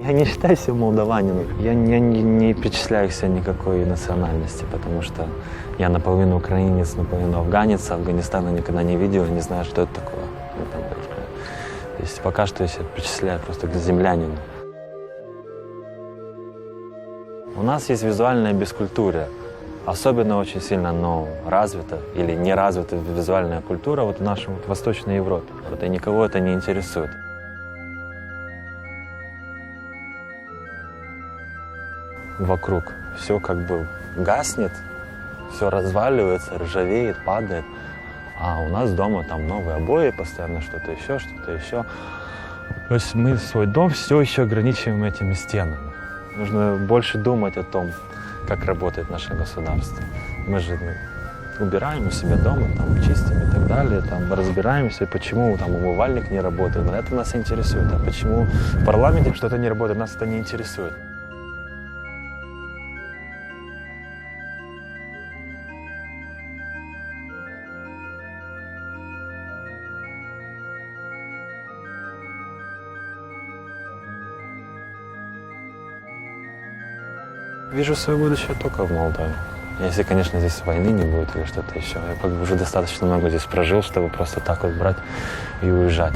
Я не считаю себя молдаванином. Я не причисляю к себе никакой национальности, потому что я наполовину украинец, наполовину афганец. Афганистана никогда не видел и не знаю, что это такое. То есть пока что я себя причисляю просто к землянину. У нас есть визуальная бескультура. Особенно очень сильно, развита или не развита визуальная культура в нашей Восточной Европе. И никого это не интересует. Вокруг все как бы гаснет, все разваливается, ржавеет, падает. А у нас дома там новые обои, постоянно что-то еще, что-то еще. То есть мы свой дом все еще ограничиваем этими стенами. Нужно больше думать о том, как работает наше государство. Мы же убираем у себя дома, чистим и так далее, разбираемся, почему умывальник не работает. Это нас интересует. А почему в парламенте что-то не работает, нас это не интересует. Вижу свое будущее только в Молдове. Если, конечно, здесь войны не будет или что-то еще. Я уже достаточно много здесь прожил, чтобы просто так вот брать и уезжать.